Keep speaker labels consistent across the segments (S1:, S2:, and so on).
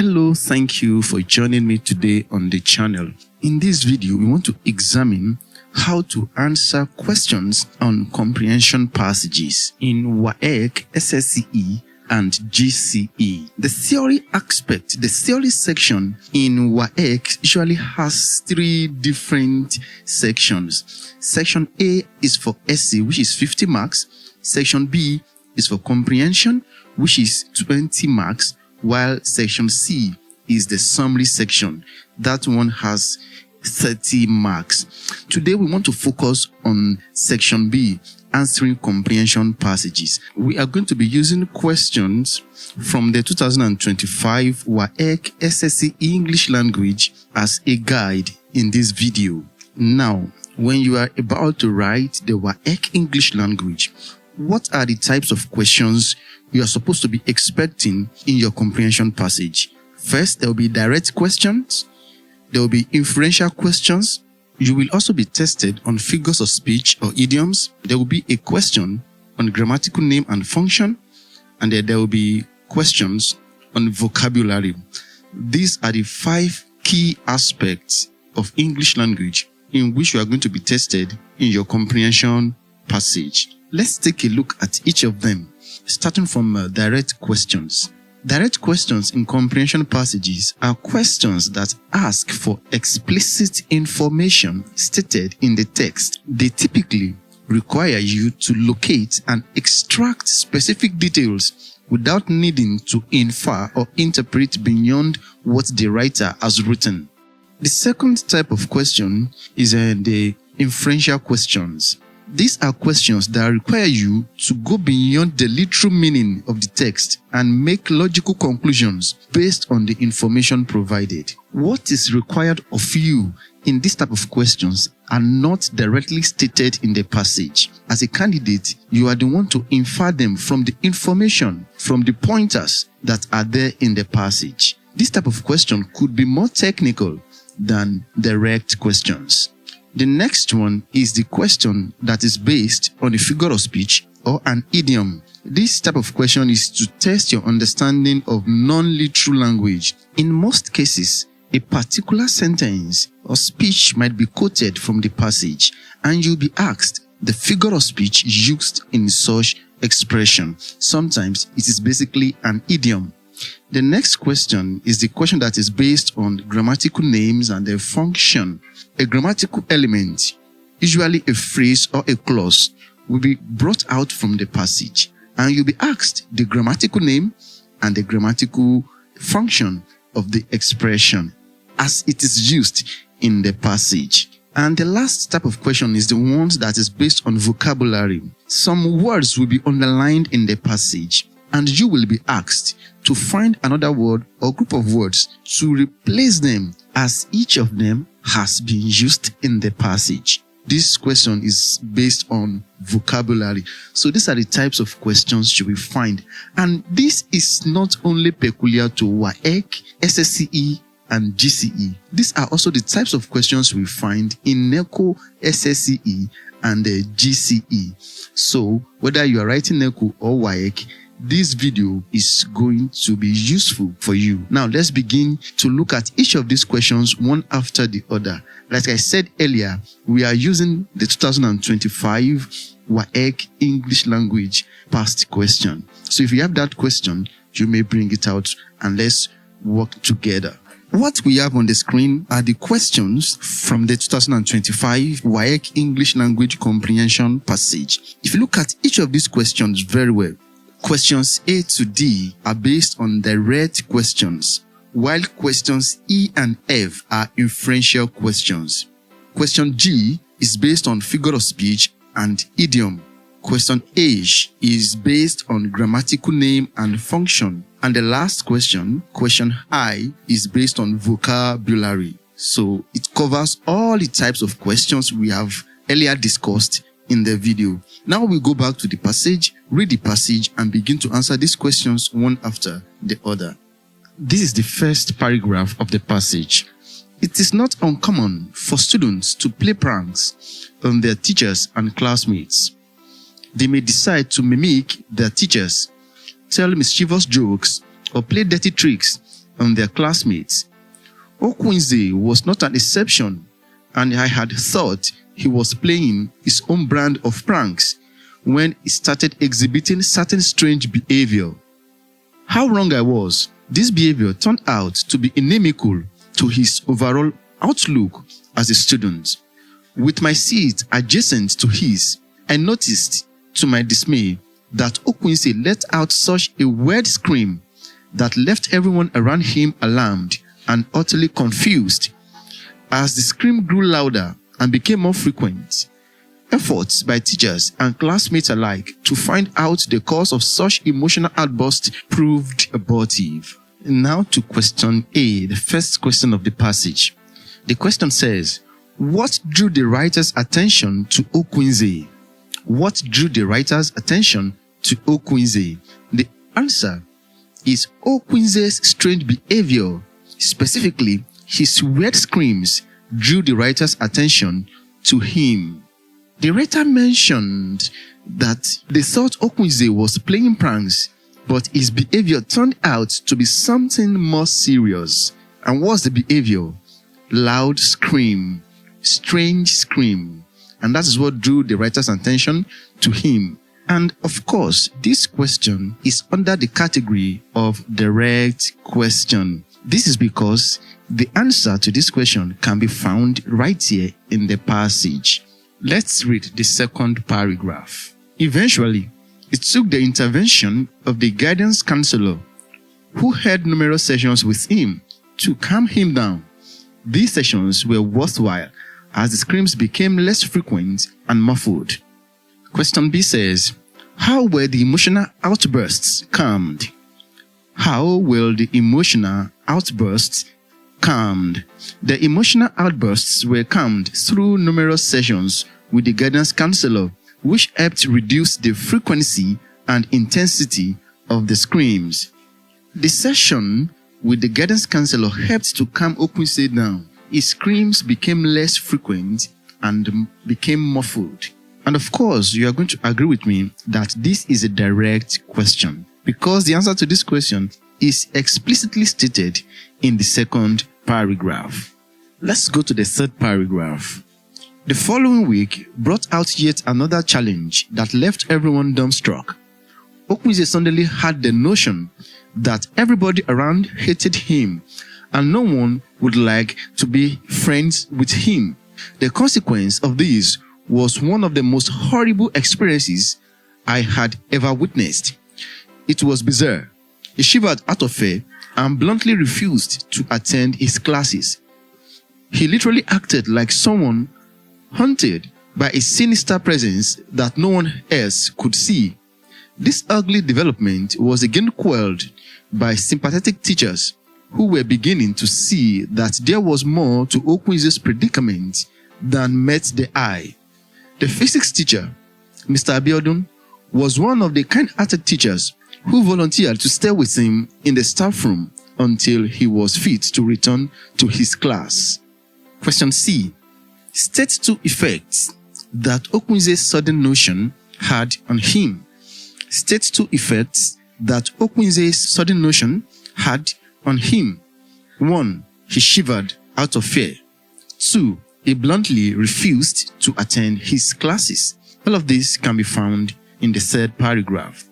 S1: Hello, thank you for joining me today on the channel. In this video, we want to examine how to answer questions on comprehension passages in WAEC, SSCE, and GCE. The theory aspect, the theory section in WAEC usually has three different sections. Section A is for essay, which is 50 marks. Section B is for comprehension, which is 20 marks, while section C is the summary section. That one has 30 marks. Today we want to focus on section B, answering comprehension passages. We are going to be using questions from the 2025 WAEC SSCE English language as a guide in this video. Now, when you are about to write the WAEC English language, what are the types of questions you are supposed to be expecting in your comprehension passage? First, there will be direct questions. There will be inferential questions. You will also be tested on figures of speech or idioms. There will be a question on grammatical name and function. And then there will be questions on vocabulary. These are the 5 key aspects of English language in which you are going to be tested in your comprehension passage. Let's take a look at each of them, starting from direct questions. Direct questions in comprehension passages are questions that ask for explicit information stated in the text. They typically require you to locate and extract specific details without needing to infer or interpret beyond what the writer has written. The second type of question is the inferential questions. These are questions that require you to go beyond the literal meaning of the text and make logical conclusions based on the information provided. What is required of you in this type of questions are not directly stated in the passage. As a candidate, you are the one to infer them from the information, from the pointers that are there in the passage. This type of question could be more technical than direct questions. The next one is the question that is based on a figure of speech or an idiom. This type of question is to test your understanding of non-literal language. In most cases, a particular sentence or speech might be quoted from the passage, and you'll be asked the figure of speech used in such expression. Sometimes it is basically an idiom. The next question is the question that is based on grammatical names and their function. A grammatical element, usually a phrase or a clause, will be brought out from the passage, and you'll be asked the grammatical name and the grammatical function of the expression as it is used in the passage. And the last type of question is the one that is based on vocabulary. Some words will be underlined in the passage, and you will be asked to find another word or group of words to replace them as each of them has been used in the passage. This question is based on vocabulary. So these are the types of questions you will find. And this is not only peculiar to WAEC, SSCE, and GCE. These are also the types of questions we find in NECO, SSCE, and the GCE. So whether you are writing NECO or WAEC, this video is going to be useful for you. Now, let's begin to look at each of these questions one after the other. Like I said earlier, we are using the 2025 WAEC English language past question. So if you have that question, you may bring it out and let's work together. What we have on the screen are the questions from the 2025 WAEC English language comprehension passage. If you look at each of these questions very well, questions A to D are based on direct questions, while questions E and F are inferential questions. Question G is based on figure of speech and idiom. Question H is based on grammatical name and function. And the last question, question I, is based on vocabulary. So it covers all the types of questions we have earlier discussed in the video. Now we go back to the passage, read the passage, and begin to answer these questions one after the other. This is the first paragraph of the passage. It is not uncommon for students to play pranks on their teachers and classmates. They may decide to mimic their teachers, tell mischievous jokes, or play dirty tricks on their classmates. Okwinze was not an exception, and I had thought he was playing his own brand of pranks when he started exhibiting certain strange behavior. How wrong I was. This behavior turned out to be inimical to his overall outlook as a student. With my seat adjacent to his, I noticed, to my dismay, that Okwinze let out such a weird scream that left everyone around him alarmed and utterly confused. As the scream grew louder and became more frequent, efforts by teachers and classmates alike to find out the cause of such emotional outbursts proved abortive. Now to question A, the first question of the passage. The question says, what drew the writer's attention to Okwinze? What drew the writer's attention to Okwinze? The answer is Okwinze's strange behavior. Specifically, his weird screams drew the writer's attention to him. The writer mentioned that they thought Okwinze was playing pranks, but his behavior turned out to be something more serious. And what's the behavior? Loud scream, strange scream. And that is what drew the writer's attention to him. And of course, this question is under the category of direct question. This is because the answer to this question can be found right here in the passage. Let's read the second paragraph. Eventually, it took the intervention of the guidance counselor, who held numerous sessions with him, to calm him down. These sessions were worthwhile as the screams became less frequent and muffled. Question B says, how were the emotional outbursts calmed? How will the emotional outbursts calmed? The emotional outbursts were calmed through numerous sessions with the guidance counselor, which helped reduce the frequency and intensity of the screams. The session with the guidance counselor helped to calm Okwinze down. His screams became less frequent and became muffled. And of course, you are going to agree with me that this is a direct question, because the answer to this question is explicitly stated in the second paragraph. Let's go to the third paragraph. The following week brought out yet another challenge that left everyone dumbstruck. Okwinze suddenly had the notion that everybody around hated him and no one would like to be friends with him. The consequence of this was one of the most horrible experiences I had ever witnessed. It was bizarre. He shivered out of fear and bluntly refused to attend his classes. He literally acted like someone haunted by a sinister presence that no one else could see. This ugly development was again quelled by sympathetic teachers who were beginning to see that there was more to Okwinze's predicament than met the eye. The physics teacher, Mr. Abiodun, was one of the kind-hearted teachers who volunteered to stay with him in the staff room until he was fit to return to his class. Question C. State two effects that Okwinze's sudden notion had on him. State two effects that Okwinze's sudden notion had on him. 1. He shivered out of fear. 2. He bluntly refused to attend his classes. All of this can be found in the third paragraph.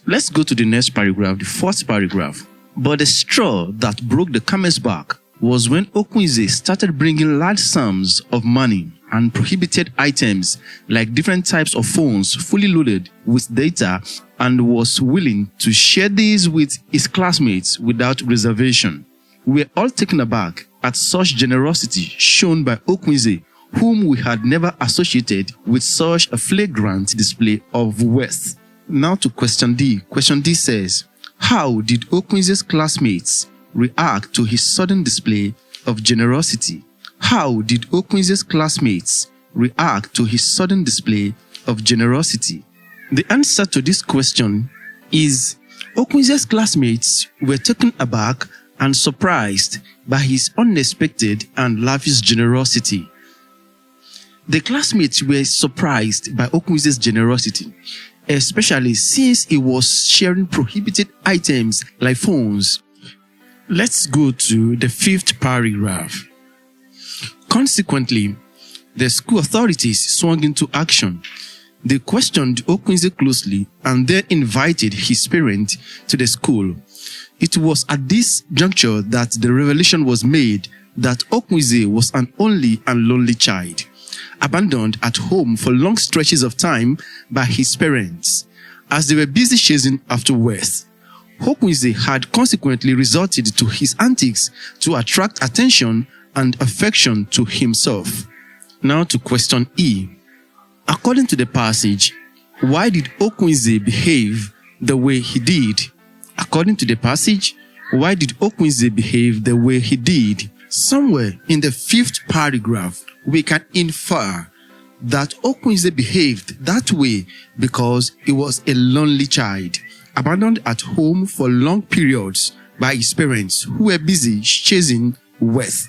S1: Let's go to the next paragraph, the fourth paragraph. But the straw that broke the camel's back was when Okwinze started bringing large sums of money and prohibited items like different types of phones fully loaded with data, and was willing to share these with his classmates without reservation. We were all taken aback at such generosity shown by Okwinze, whom we had never associated with such a flagrant display of wealth. Now to question D. Question D says, how did Okwinze's classmates react to his sudden display of generosity? How did Okwinze's classmates react to his sudden display of generosity? The answer to this question is Okwinze's classmates were taken aback and surprised by his unexpected and lavish generosity. The classmates were surprised by Okwinze's generosity, especially since he was sharing prohibited items like phones Let's go to the 5th paragraph. Consequently, the school authorities swung into action. They questioned Okwinze closely and then invited his parents to the school. It was at this juncture that the revelation was made that Okwinze was an only and lonely child, abandoned at home for long stretches of time by his parents, as they were busy chasing after wealth. Okwinze had consequently resorted to his antics to attract attention and affection to himself. Now to question E. According to the passage, why did Okwinze behave the way he did? According to the passage, why did Okwinze behave the way he did? Somewhere in the 5th paragraph, we can infer that Okwinze behaved that way because he was a lonely child, abandoned at home for long periods by his parents who were busy chasing wealth.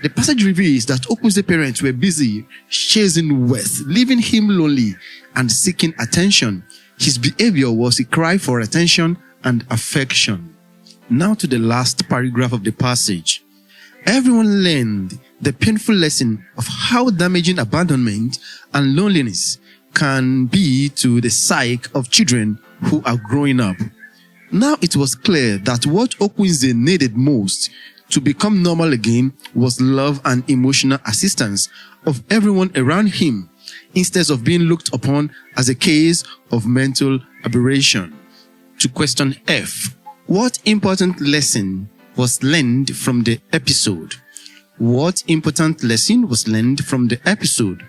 S1: The passage reveals that Okwinze's parents were busy chasing wealth, leaving him lonely and seeking attention. His behavior was a cry for attention and affection. Now to the last paragraph of the passage. Everyone learned the painful lesson of how damaging abandonment and loneliness can be to the psyche of children who are growing up. Now it was clear that what Okwinze needed most to become normal again was love and emotional assistance of everyone around him, instead of being looked upon as a case of mental aberration. To question F. What important lesson was learned from the episode? What important lesson was learned from the episode?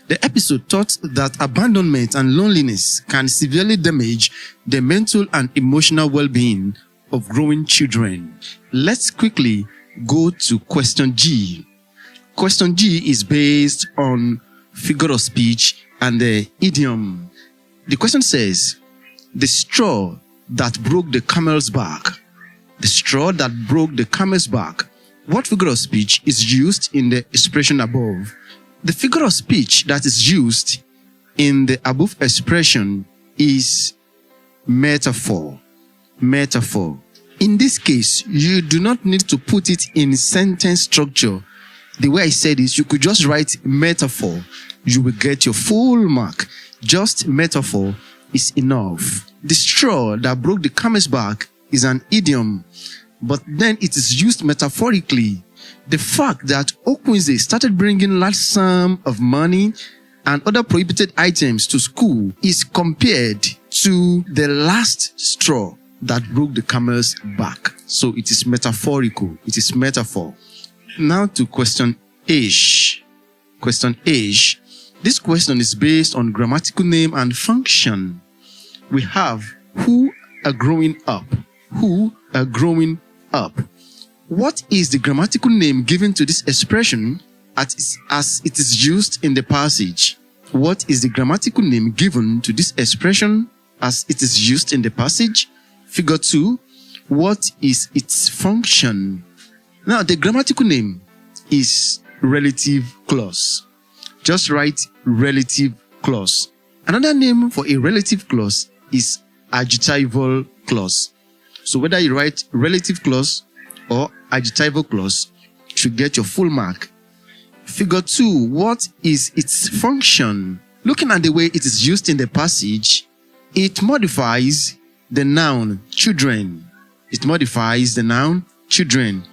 S1: The episode taught that abandonment and loneliness can severely damage the mental and emotional well-being of growing children. Let's quickly go to question G. Question G is based on figure of speech and the idiom. The question says, the straw that broke the camel's back. The straw that broke the camel's back. What figure of speech is used in the expression above? The figure of speech that is used in the above expression is metaphor. Metaphor. In this case, you do not need to put it in sentence structure. The way I said is, you could just write metaphor. You will get your full mark. Just metaphor is enough. The straw that broke the camel's back is an idiom, but then it is used metaphorically. The fact that Okwinze started bringing large sum of money and other prohibited items to school is compared to the last straw that broke the camel's back. So it is metaphorical. It is metaphor. Now to question H. Question H. This question is based on grammatical name and function. We have who are growing up. Who are growing up. What is the grammatical name given to this expression as it is used in the passage? What is the grammatical name given to this expression as it is used in the passage? Figure 2. What is its function? Now, the grammatical name is relative clause. Just write relative clause. Another name for a relative clause is adjectival clause. So whether you write relative clause or adjectival clause, you should get your full mark. Figure 2. What is its function? Looking at the way it is used in the passage, it modifies the noun children. It modifies the noun children.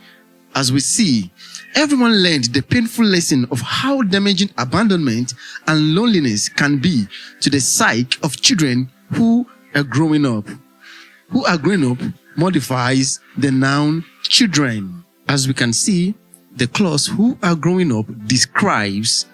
S1: As we see, everyone learned the painful lesson of how damaging abandonment and loneliness can be to the psyche of children who are growing up. Who are growing up modifies the noun children. As we can see, the clause who are growing up describes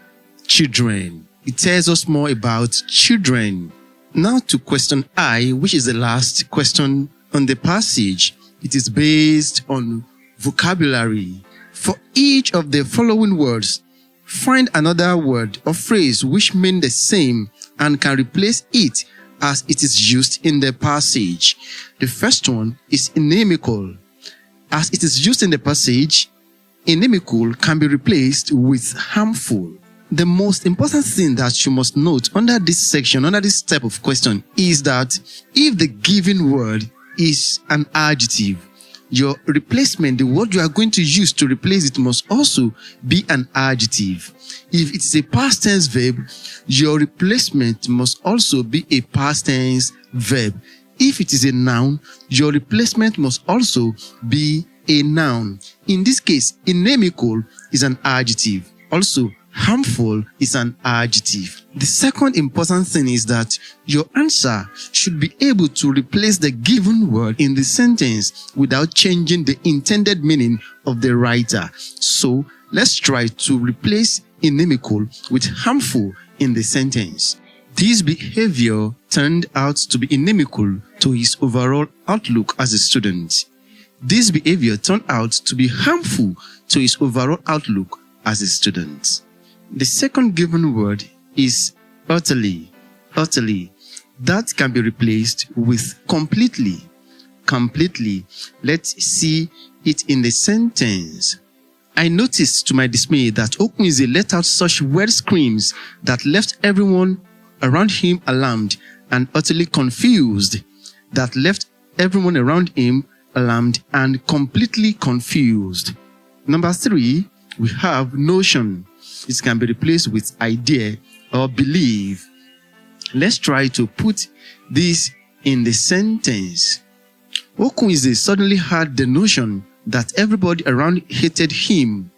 S1: children. It tells us more about children. Now to question I, which is the last question on the passage. It is based on vocabulary. For each of the following words, find another word or phrase which mean the same and can replace it as it is used in the passage. The first one is inimical. As it is used in the passage, inimical can be replaced with harmful. The most important thing that you must note under this section, under this type of question, is that if the given word is an adjective, your replacement, the word you are going to use to replace it, must also be an adjective. If it is a past tense verb, your replacement must also be a past tense verb. If it is a noun, your replacement must also be a noun. In this case, inimical is an adjective. Also, harmful is an adjective. The second important thing is that your answer should be able to replace the given word in the sentence without changing the intended meaning of the writer. So, let's try to replace inimical with harmful in the sentence. This behavior turned out to be inimical to his overall outlook as a student. This behavior turned out to be harmful to his overall outlook as a student. The second given word is utterly. Utterly. That can be replaced with completely. Completely. Let's see it in the sentence. I noticed to my dismay that Okunze let out such weird screams that left everyone around him alarmed and utterly confused. That left everyone around him alarmed and completely confused. Number 3, we have notion. It can be replaced with idea or believe. Let's try to put this in the sentence. Okunze suddenly had the notion that everybody around hated him.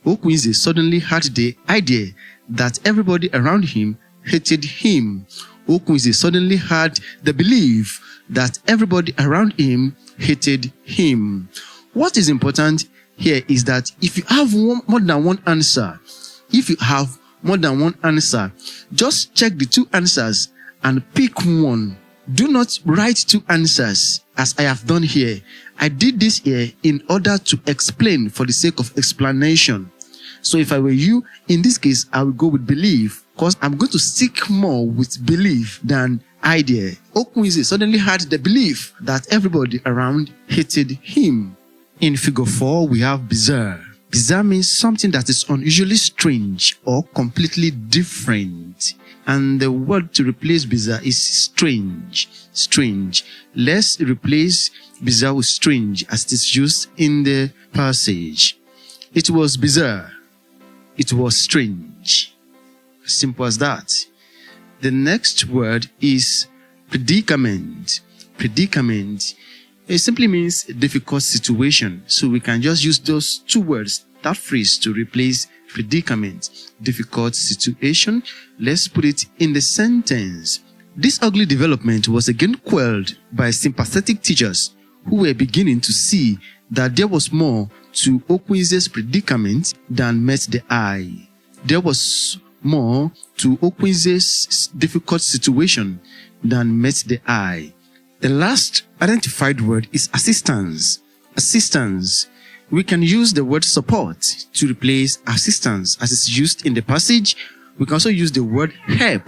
S1: Okunze suddenly had the idea that everybody around him hated him. Okunze suddenly had the belief that everybody around him hated him. What is important here is that if you have more than one answer, just check the two answers and pick one. Do not write two answers as I have done here. I did this here in order to explain for the sake of explanation. So if I were you, in this case, I would go with belief, because I'm going to stick more with belief than idea. Okunze suddenly had the belief that everybody around hated him. In figure 4, we have bizarre. Bizarre means something that is unusually strange or completely different. And the word to replace bizarre is strange. Strange. Let's replace bizarre with strange as it is used in the passage. It was bizarre. It was strange. Simple as that. The next word is predicament. Predicament. It simply means a difficult situation. So we can just use those two words, that phrase, to replace predicament. Difficult situation. Let's put it in the sentence. This ugly development was again quelled by sympathetic teachers who were beginning to see that there was more to Okunze's predicament than met the eye. There was more to Okunze's difficult situation than met the eye. The last identified word is assistance. Assistance. We can use the word support to replace assistance as it's used in the passage. We can also use the word help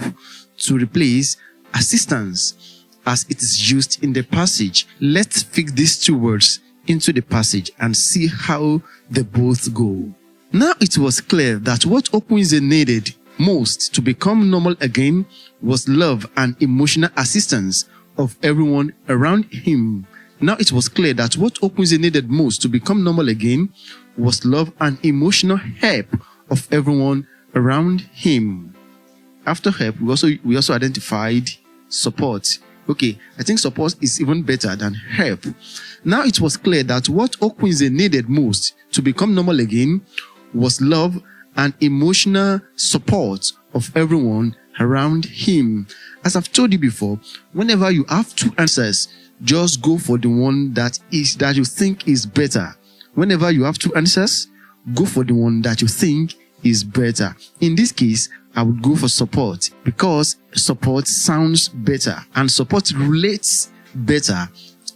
S1: to replace assistance as it is used in the passage. Let's fit these two words into the passage and see how they both go. Now it was clear that what Okunze needed most to become normal again was love and emotional assistance of everyone around him. Now it was clear that what Okunze needed most to become normal again was love and emotional help of everyone around him. After help, we also identified support. Okay, I think support is even better than help. Now it was clear that what Okunze needed most to become normal again was love and emotional support of everyone around him. As I've told you before, whenever you have two answers, just go for the one that you think is better. Whenever you have two answers, go for the one that you think is better. In this case, I would go for support because support sounds better and support relates better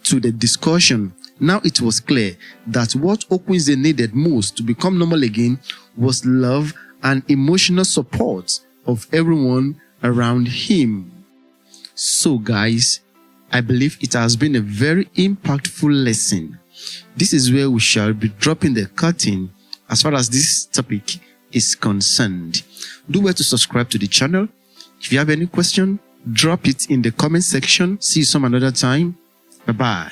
S1: to the discussion. Now it was clear that what Okunze needed most to become normal again was love and emotional support of everyone around him. So guys, I believe it has been a very impactful lesson. This is where we shall be dropping the curtain as far as this topic is concerned. Do well to subscribe to the channel. If you have any question, drop it in the comment section. See you some another time. Bye-bye.